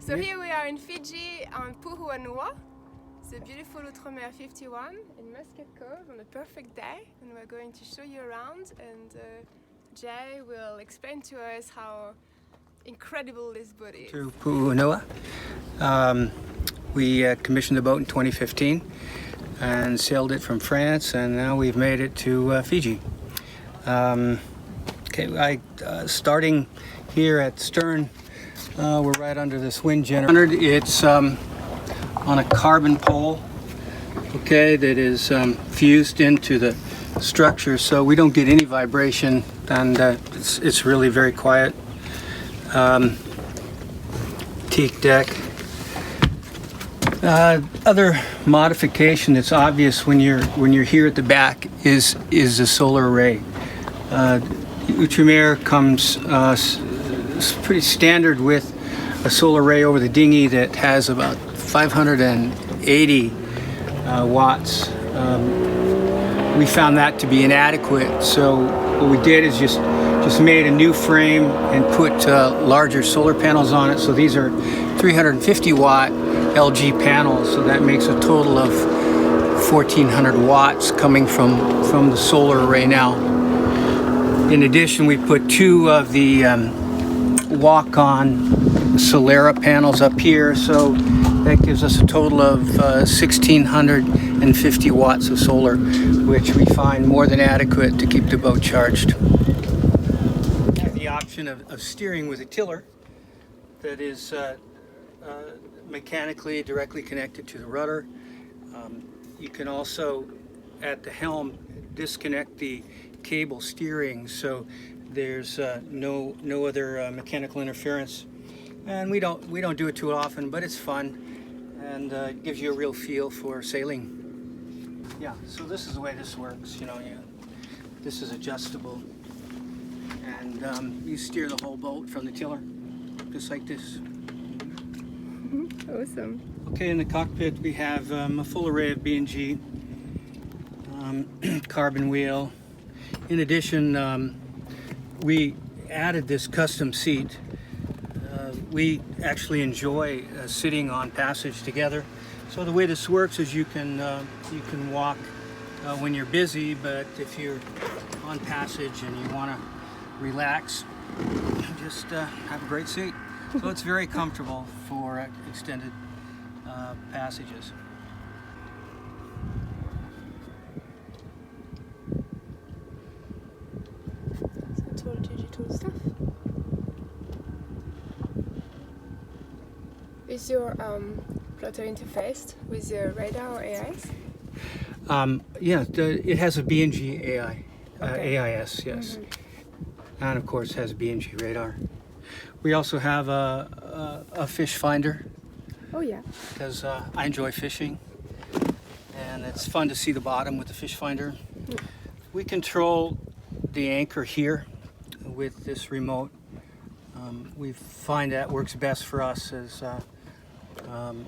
So here we are in Fiji on Pu'uhonua. It's a beautiful Outremer 51 in Musket Cove on a perfect day, and we're going to show you around, and Jay will explain to us how incredible this boat is. To Pu'uhonua. We commissioned the boat in 2015 and sailed it from France, and now we've made it to Fiji. Starting here at stern, we're right under this wind generator. It's on a carbon pole, okay, that is fused into the structure, so we don't get any vibration, and it's really very quiet. Teak deck. Other modification that's obvious when you're here at the back is the solar array. Outremer comes pretty standard with a solar array over the dinghy that has about 580 watts. We found that to be inadequate, so what we did is just made a new frame and put larger solar panels on it. So these are 350 watt LG panels, so that makes a total of 1400 watts coming from the solar array now. In addition, we put two of the walk-on Solera panels up here, so that gives us a total of 1650 watts of solar, which we find more than adequate to keep the boat charged. We have the option of steering with a tiller that is mechanically directly connected to the rudder. You can also, at the helm, disconnect the cable steering, so there's no other mechanical interference. And we don't do it too often, but it's fun, and it gives you a real feel for sailing. Yeah, so this is the way this works. This is adjustable, and you steer the whole boat from the tiller, just like this. Awesome. Okay, in the cockpit we have a full array of B&G, carbon wheel. In addition, we added this custom seat. We actually enjoy sitting on passage together. So the way this works is you can walk when you're busy, but if you're on passage and you want to relax, just have a great seat. So it's very comfortable for extended passages. It's all digital stuff. Is your plotter interfaced with the radar or AIS? Yeah, it has a B&G AI, Okay. AIS, yes. And of course has a B&G radar. We also have a fish finder. Oh yeah. Because I enjoy fishing, and it's fun to see the bottom with the fish finder. We control the anchor here with this remote. We find that works best for us as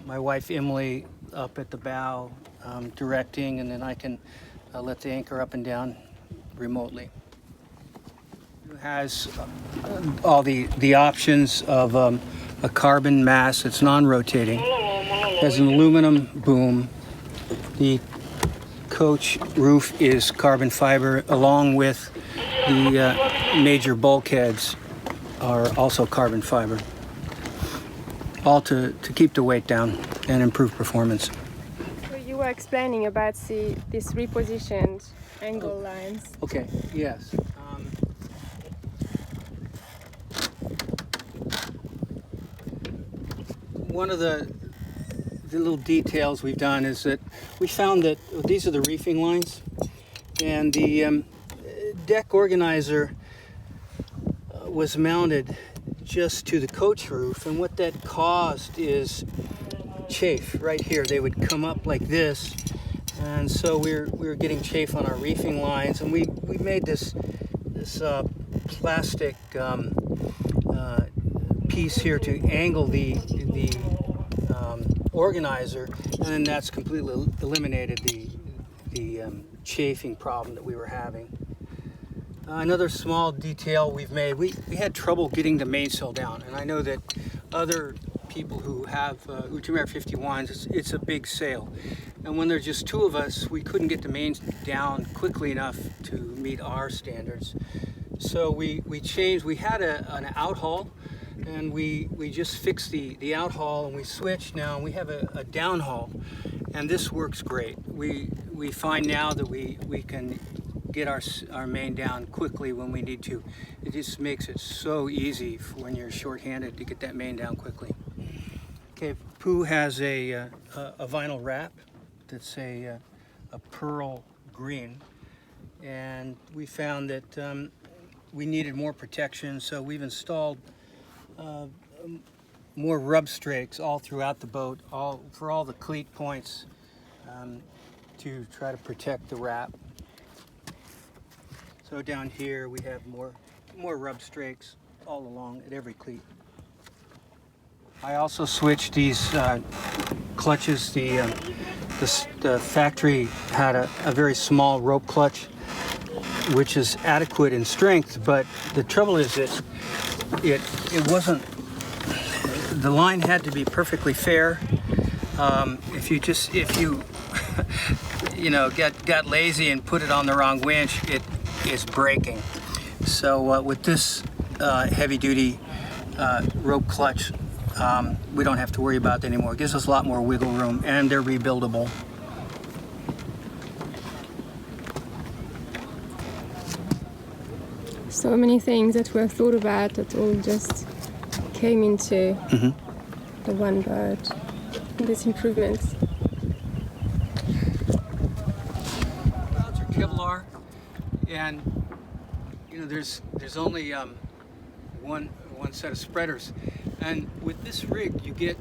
my wife Emily up at the bow directing, and then I can let the anchor up and down remotely. It has all the options of a carbon mast. It's non-rotating. It has an aluminum boom. The coach roof is carbon fiber, along with the major bulkheads are also carbon fiber, all to keep the weight down and improve performance. So you were explaining about this repositioned angle lines. Okay, yes. One of the little details we've done is that we found that these are the reefing lines, and the deck organizer was mounted just to the coach roof, and what that caused is chafe right here. They would come up like this, and so we were getting chafe on our reefing lines, and we made this plastic piece here to angle the organizer, and then that's completely eliminated the chafing problem that we were having. Another small detail we've made, we had trouble getting the mainsail down, and I know that other people who have Outremer 51s, it's a big sail. And when there's just two of us, we couldn't get the main down quickly enough to meet our standards. So we changed, we had an outhaul, and we just fixed the outhaul, and we switched now, and we have a downhaul, and this works great. We find now that we can get our main down quickly when we need to. It just makes it so easy for when you're short-handed to get that main down quickly. Okay, Pooh has a vinyl wrap that's a pearl green, and we found that we needed more protection, so we've installed more rub strakes all throughout the boat, for all the cleat points, to try to protect the wrap. So down here we have more rub strakes all along at every cleat. I also switched these clutches. The factory had a very small rope clutch, which is adequate in strength, but the trouble is that it wasn't, the line had to be perfectly fair. If you you know, got lazy and put it on the wrong winch, it is breaking. So with this heavy-duty rope clutch, we don't have to worry about that anymore. It gives us a lot more wiggle room, and they're rebuildable. So many things that were thought about that all just came into the one boat. These improvements. Clouds are Kevlar, and you know there's only one set of spreaders, and with this rig you get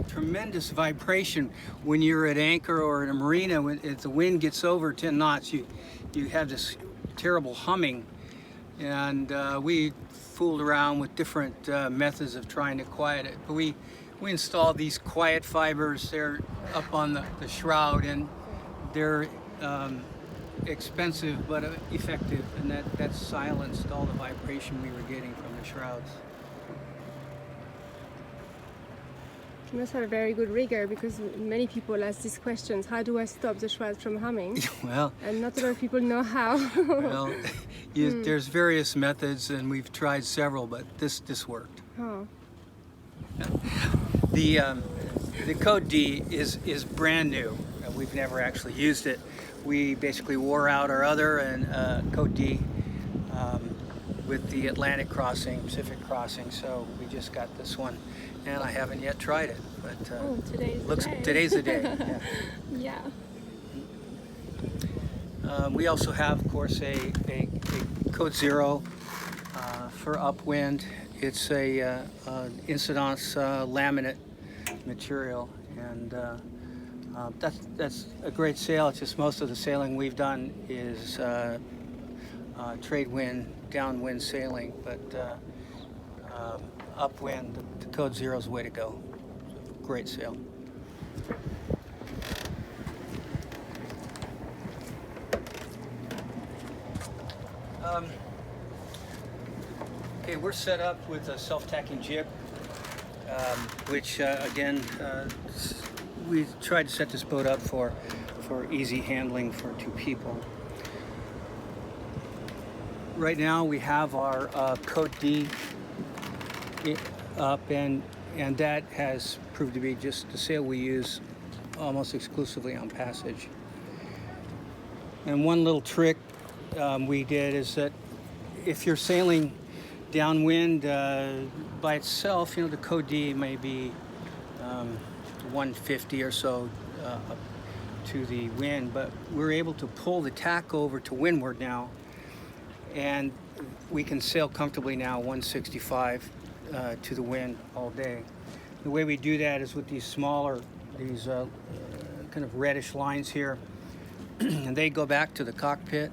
tremendous vibration when you're at anchor or in a marina. If the wind gets over 10 knots, you have this terrible humming. And we fooled around with different methods of trying to quiet it. But we installed these quiet fibers. They're up on the shroud, and they're expensive but effective, and that silenced all the vibration we were getting from the shrouds. You must have a very good rigger, because many people ask these questions. How do I stop the shroud from humming? Well, and not a lot of people know how. Well, there's various methods, and we've tried several, but this worked. Oh. The Code D is brand new. We've never actually used it. We basically wore out our other and Code D with the Atlantic crossing, Pacific crossing, so we just got this one, and I haven't yet tried it. But today's the day. Yeah. Yeah. We also have, of course, a Code Zero for upwind. It's a incidence laminate material, and that's a great sail. It's just most of the sailing we've done is trade wind, downwind sailing, but upwind, the Code Zero is the way to go. Great sail. Okay, we're set up with a self-tacking jib, which again, we tried to set this boat up for easy handling for two people. Right now we have our Code D up, and that has proved to be just the sail we use almost exclusively on passage. And one little trick we did is that if you're sailing downwind by itself, you know, the Code D may be 150 or so up to the wind, but we're able to pull the tack over to windward now, and we can sail comfortably now 165 to the wind all day. The way we do that is with these smaller, kind of reddish lines here, and they go back to the cockpit.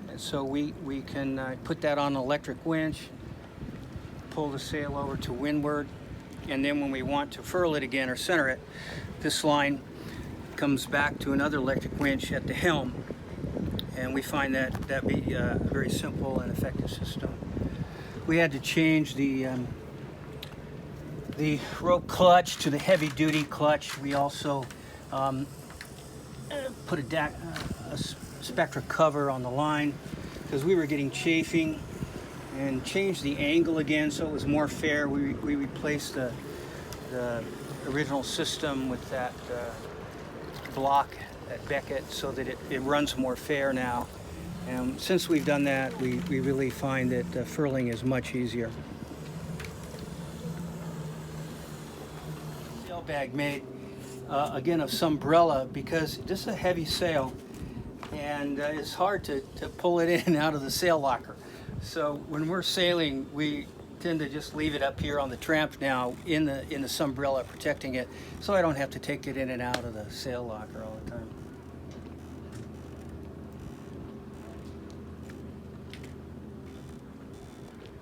And so we can put that on an electric winch, pull the sail over to windward, and then when we want to furl it again or center it, this line comes back to another electric winch at the helm, and we find that be a very simple and effective system. We had to change the the rope clutch to the heavy duty clutch. We also put a Spectra cover on the line because we were getting chafing, and changed the angle again so it was more fair. We replaced the original system with that block at Beckett so that it runs more fair now. And since we've done that, we really find that furling is much easier. Sail bag made again of Sunbrella, because this is a heavy sail and it's hard to pull it in and out of the sail locker. So when we're sailing, we tend to just leave it up here on the tramp now in the Sunbrella, protecting it, so I don't have to take it in and out of the sail locker all the time.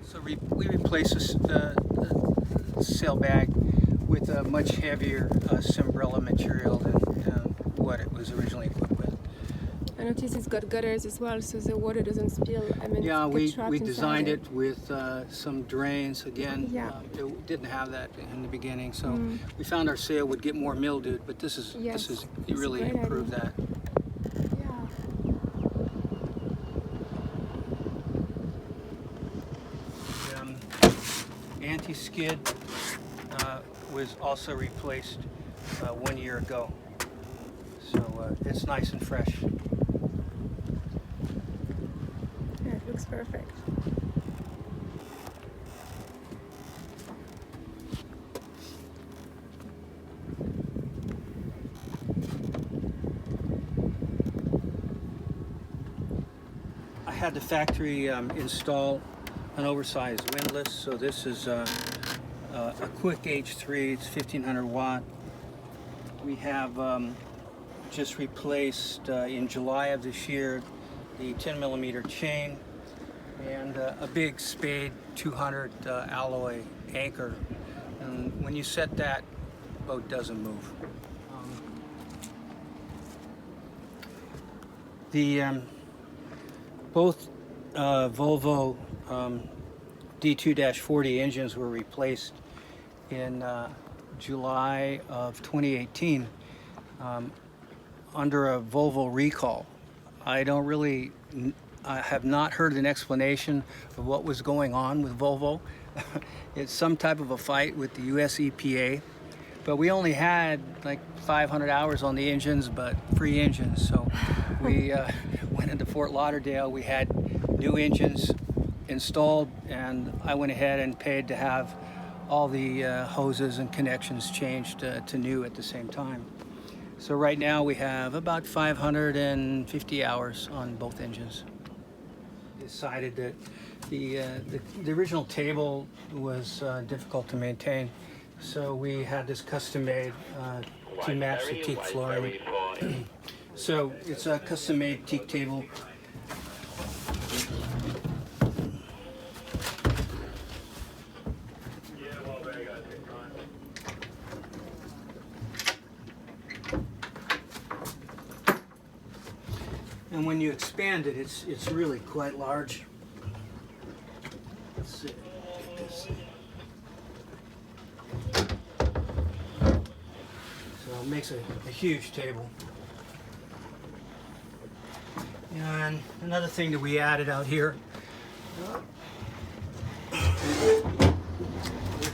So we replace the sail bag with a much heavier Sunbrella material than what it was originally equipped with. I noticed it's got gutters as well, so the water doesn't spill. I mean, yeah, we designed it it with some drains. Again, yeah. It didn't have that in the beginning, so we found our sail would get more mildewed, but this is really improved that. The anti-skid was also replaced 1 year ago, so it's nice and fresh. It looks perfect. I had the factory install an oversized windlass, so this is a quick H3, it's 1500 watt. We have just replaced in July of this year the 10 millimeter chain and a big Spade 200 alloy anchor. And when you set that, boat doesn't move. Both Volvo D2-40 engines were replaced in July of 2018 under a Volvo recall. I have not heard an explanation of what was going on with Volvo. It's some type of a fight with the US EPA, but we only had like 500 hours on the engines, but free engines. So we went into Fort Lauderdale. We had new engines installed, and I went ahead and paid to have all the hoses and connections changed to new at the same time. So right now we have about 550 hours on both engines. Decided that the original table was difficult to maintain, so we had this custom made to match the teak flooring. So it's a custom made teak table. And when you expand it, it's really quite large. Let's see. Get this. So it makes a huge table. And another thing that we added out here, we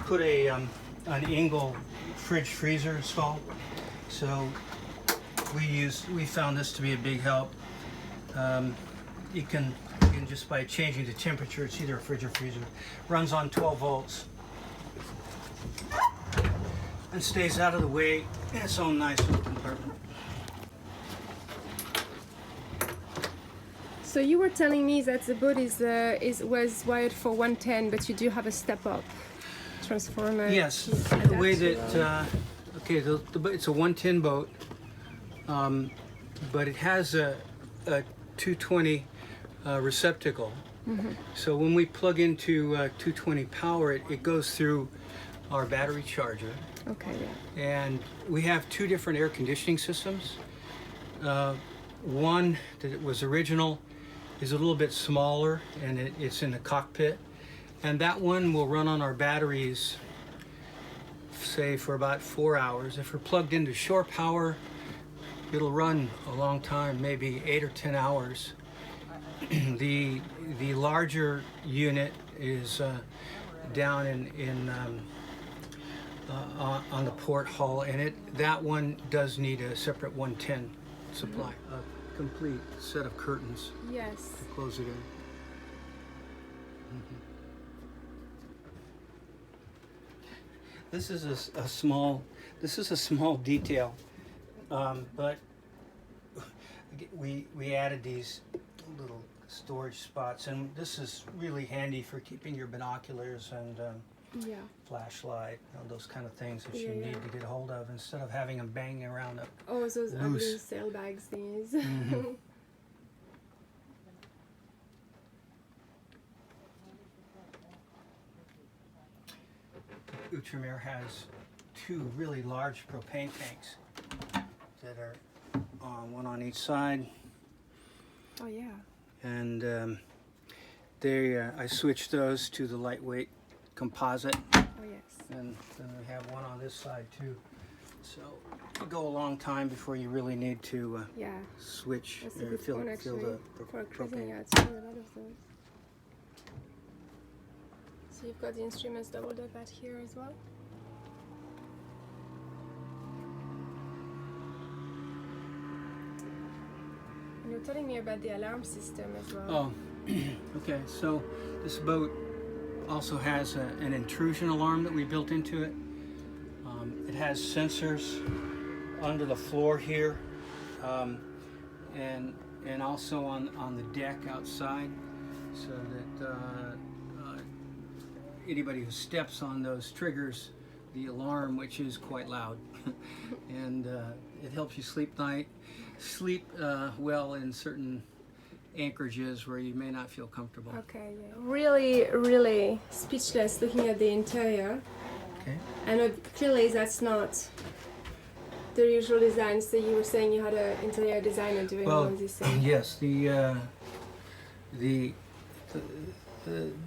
put an Engel fridge freezer installed. So we found this to be a big help. You can just by changing the temperature, it's either a fridge or freezer, runs on 12 volts and stays out of the way in its own nice little compartment. So you were telling me that the boat was wired for 110, but you do have a step-up transformer. Yes, the way that it's a 110 boat, but it has a 220 receptacle. Mm-hmm. So when we plug into 220 power, it goes through our battery charger. Okay. Yeah. And we have two different air conditioning systems. One that was original is a little bit smaller, and it's in the cockpit. And that one will run on our batteries say for about 4 hours. If we're plugged into shore power, it'll run a long time, maybe 8 or 10 hours. The larger unit is down on the port hull, and that one does need a separate 110 supply. A complete set of curtains Yes. to close it in. This is a small detail, but we added these little storage spots, and this is really handy for keeping your binoculars and Yeah. flashlight, those kind of things that you Yeah, need yeah. to get a hold of instead of having them banging around up. Oh, those Loose. ugly sailbags thingies. Mhm. Outremer has 2 really large propane tanks that are one on each side, Oh yeah. and I switched those to the lightweight composite, Oh yes. and then we have one on this side too. So you go a long time before you really need to Yeah. switch That's a or good fill one the actually. For cruising propane. yachts, a lot of those. So you've got the instruments doubled up at here as well. And you're telling me about the alarm system as well. Oh, okay. So this boat also has an intrusion alarm that we built into it. It has sensors under the floor here, and also on the deck outside, so that anybody who steps on those triggers the alarm, which is quite loud, and it helps you sleep well in certain anchorages where you may not feel comfortable. Okay, yeah. Really, really speechless looking at the interior. Okay. And clearly that's not the usual designs that you were saying you had an interior designer doing all of these things. Yes, the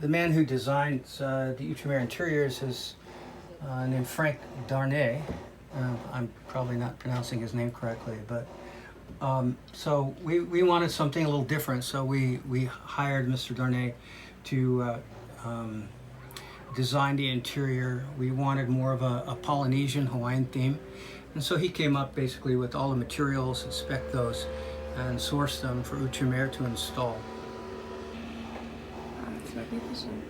man who designs the Outremer interiors is named Frank Darnay. I'm probably not pronouncing his name correctly, but so we wanted something a little different, so we hired Mr. Darnay to design the interior. We wanted more of a Polynesian Hawaiian theme, and so he came up basically with all the materials and spec those and sourced them for Outremer to install. Oh, it's magnificent.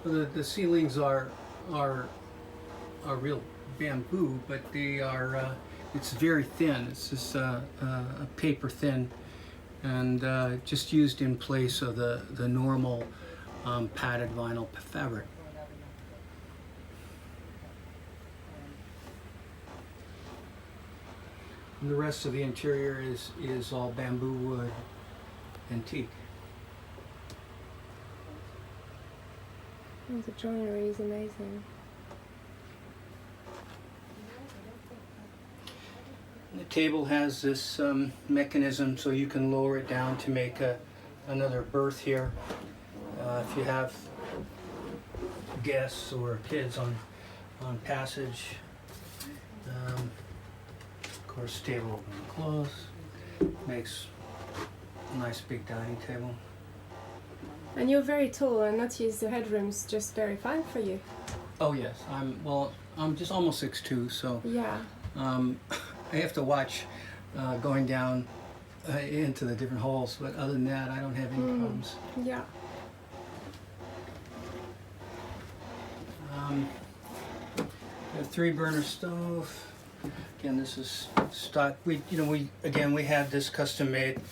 The ceilings are real bamboo, but they are it's very thin. It's just a paper thin, and just used in place of the normal padded vinyl fabric. And the rest of the interior is all bamboo wood and teak. Oh, the joinery is amazing. The table has this mechanism so you can lower it down to make another berth here. If you have guests or kids on passage. Of course, table open and close. Makes a nice big dining table. And you're very tall, and Nautilus, the headroom's just very fine for you. Oh yes, I'm just almost 6'2", so Yeah. I have to watch going down into the different holes, but other than that, I don't have any problems. Yeah. A 3-burner stove. Again, this is stock. We had this custom made.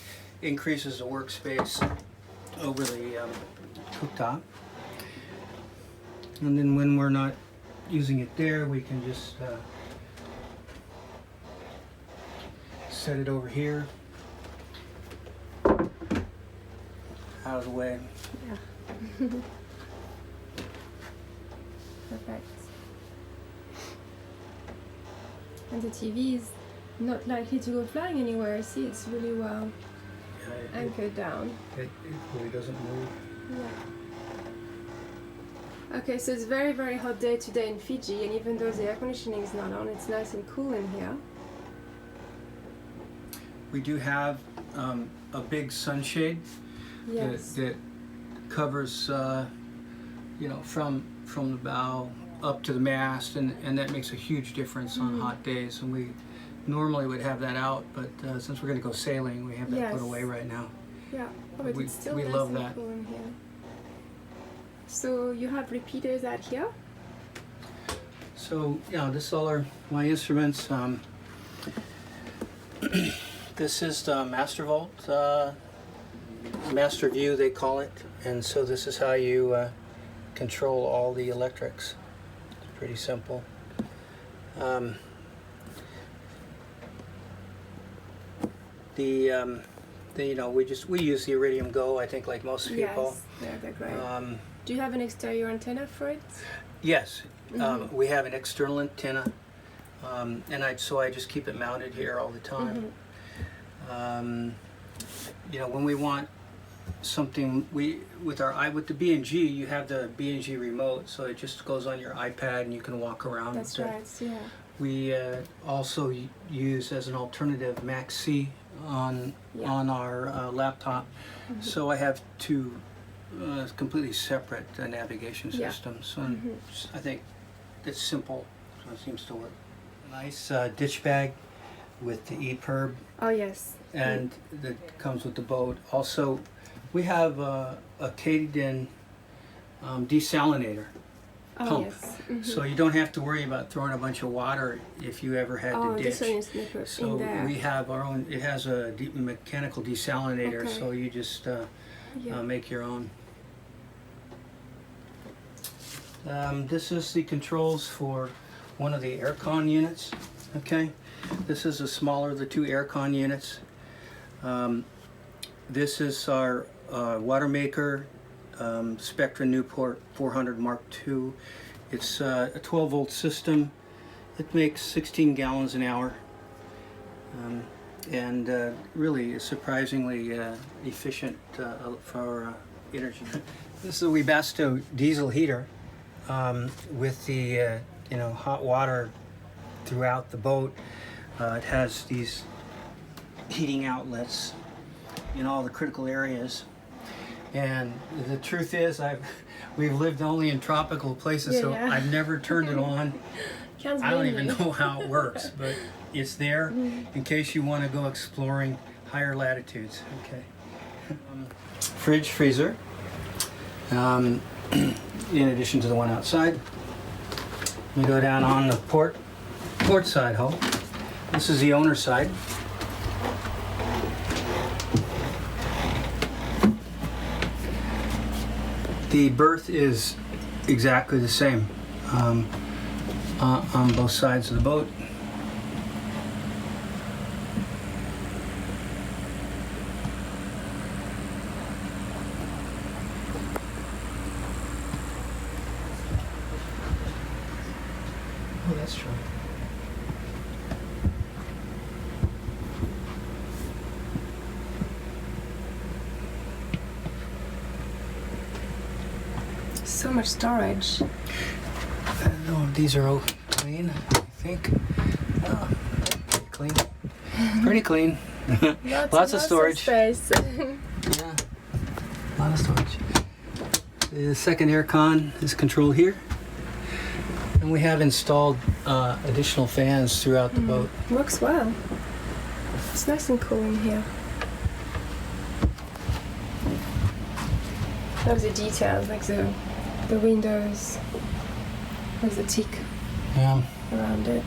Increases the workspace over the cooktop, and then when we're not using it there, we can just set it over here, out of the way. Yeah. Perfect. And the TV is not likely to go flying anywhere. See, it's really well Yeah, anchored down. it really doesn't move. Yeah. Okay, so it's a very, very hot day today in Fiji, and even though the air conditioning is not on, it's nice and cool in here. We do have a big sunshade that covers, you know, from the bow up to the mast, and that makes a huge difference on hot days. And we normally would have that out, but since we're going to go sailing, we have that put away right now. Yeah, but it's still we nice love and that. cool in here. So you have repeaters out here? So yeah, this is all my instruments. This is the Master Vault, Master View they call it, and so this is how you control all the electrics. It's pretty simple. You know, we use the Iridium Go, I think, like most people. Yes, yeah, they're great. Do you have an exterior antenna for it? Yes, we have an external antenna, and so I just keep it mounted here all the time. You know, when we want something, with the B&G, you have the B&G remote, so it just goes on your iPad and you can walk around. That's right, yeah. We also use as an alternative Mac-C on our laptop, so I have two completely separate navigation systems. And I think it's simple, so it seems to work. Nice ditch bag with the EPIRB. Oh yes. And that comes with the boat. Also, we have a Katydin desalinator pump. Yes. So you don't have to worry about throwing a bunch of water if you ever had to ditch. This one is in So there. we have our own. It has a mechanical desalinator, so you just make your own. This is the controls for one of the aircon units. Okay, this is the smaller of the two aircon units. This is our water maker, Spectra Newport 400 Mark II. It's a 12-volt system. It makes 16 gallons an hour, and really is surprisingly efficient for energy. This is a Webasto diesel heater with the hot water throughout the boat. It has these heating outlets in all the critical areas, and the truth is we've lived only in tropical places, so I've never turned it on. I don't even know how it works, but it's there in case you want to go exploring higher latitudes. Okay. Fridge, freezer, in addition to the one outside. We go down on the port side hull. This is the owner side. The berth is exactly the same on both sides of the boat. Oh, that's true. So much storage. I don't know if these are all clean, I think. Oh, pretty clean. Pretty clean. Lots of storage. Space. Yeah, a lot of storage. The second aircon is controlled here. And we have installed additional fans throughout the boat. Works well. It's nice and cool in here. Love the details, like the windows, there's the teak around it.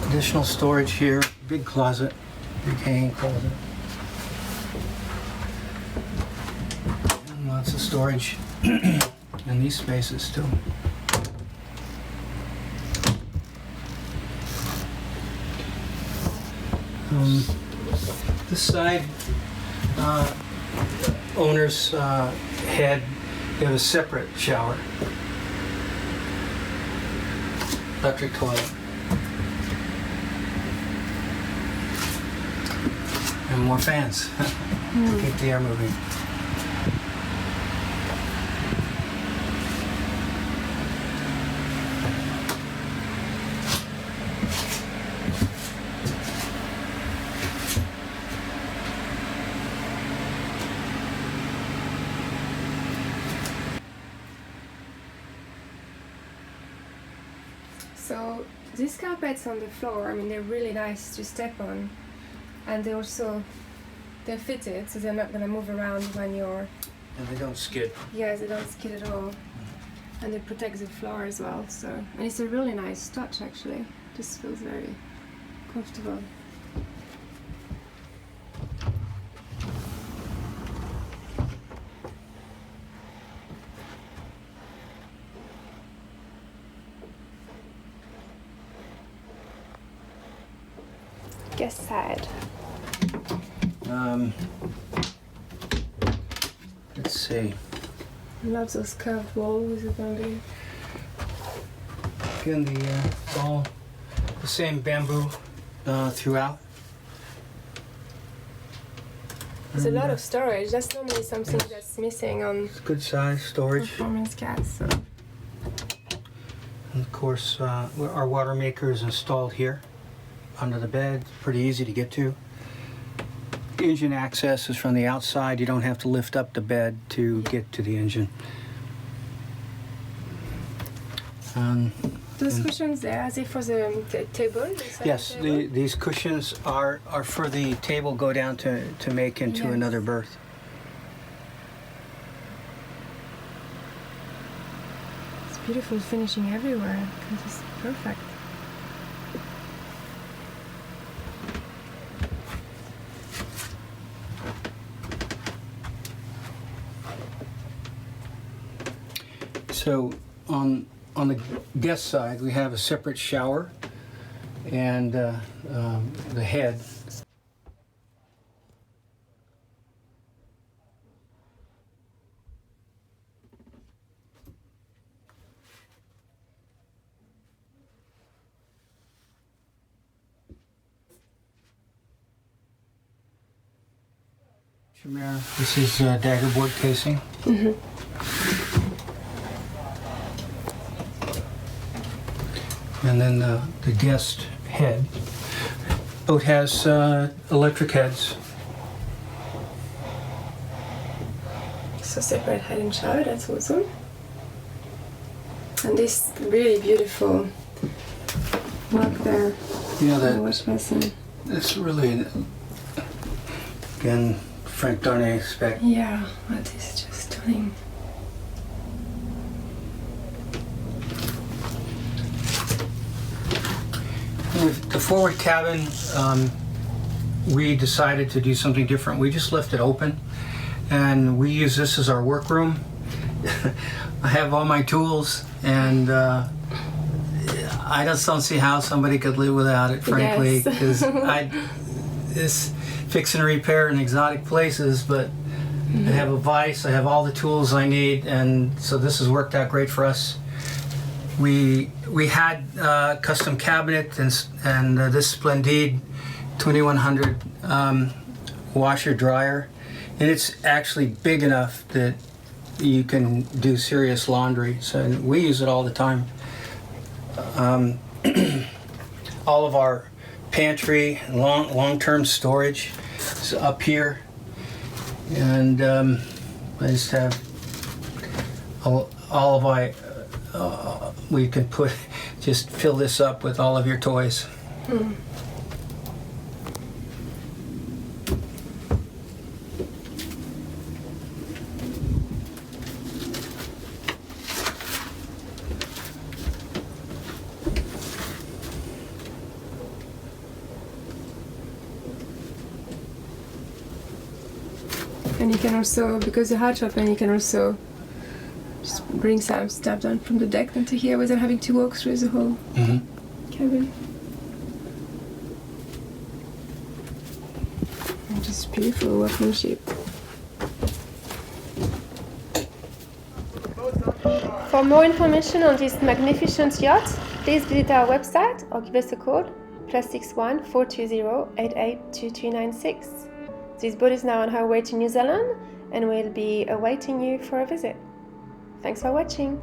Additional storage here, big closet, big hanging closet. And lots of storage in these spaces too. This side, owner's head, they have a separate shower. Electric toilet. And more fans to keep the air moving. So these carpets on the floor, I mean, they're really nice to step on, and they're fitted, so they're not gonna move around when you're. And they don't skid. Yeah, they don't skid at all, and they protect the floor as well. So, and it's a really nice touch actually. Just feels very comfortable. Guest side. Let's see. I love those curved walls. It's gonna be. Again, it's all the same bamboo throughout. There's a lot of storage. That's normally something that's missing on It's good size storage. performance cats. So. And of course, our water maker is installed here under the bed. It's pretty easy to get to. Engine access is from the outside. You don't have to lift up the bed to get to the engine. Those cushions there, are they for the table? Yes, these cushions are for the table go down to make into another berth. It's beautiful finishing everywhere. It's perfect. So on the guest side, we have a separate shower and the head. This is dagger board casing. Mm-hmm. And then the guest head. Boat has electric heads. So separate head and shower, that's awesome. And this really beautiful work there. Yeah, the wash basin. That's really, again, Frank Darnay spec. Yeah, that is just stunning. With the forward cabin, we decided to do something different. We just left it open, and we use this as our workroom. I have all my tools, and I just don't see how somebody could live without it, frankly, because it's fix and repair in exotic places, but I have a vise, I have all the tools I need, and so this has worked out great for us. We had custom cabinet and this Splendide 2100 washer dryer, and it's actually big enough that you can do serious laundry. So we use it all the time. All of our pantry, long-term storage is up here, and I just have all of my. We can just fill this up with all of your toys. Mm. And you can also, because the hatch open, you can also just bring some stuff down from the deck into here without having to walk through the whole cabin. And just beautiful workmanship. For more information on this magnificent yacht, please visit our website or give us a call +61 420 882396. This boat is now on her way to New Zealand and will be awaiting you for a visit. Thanks for watching.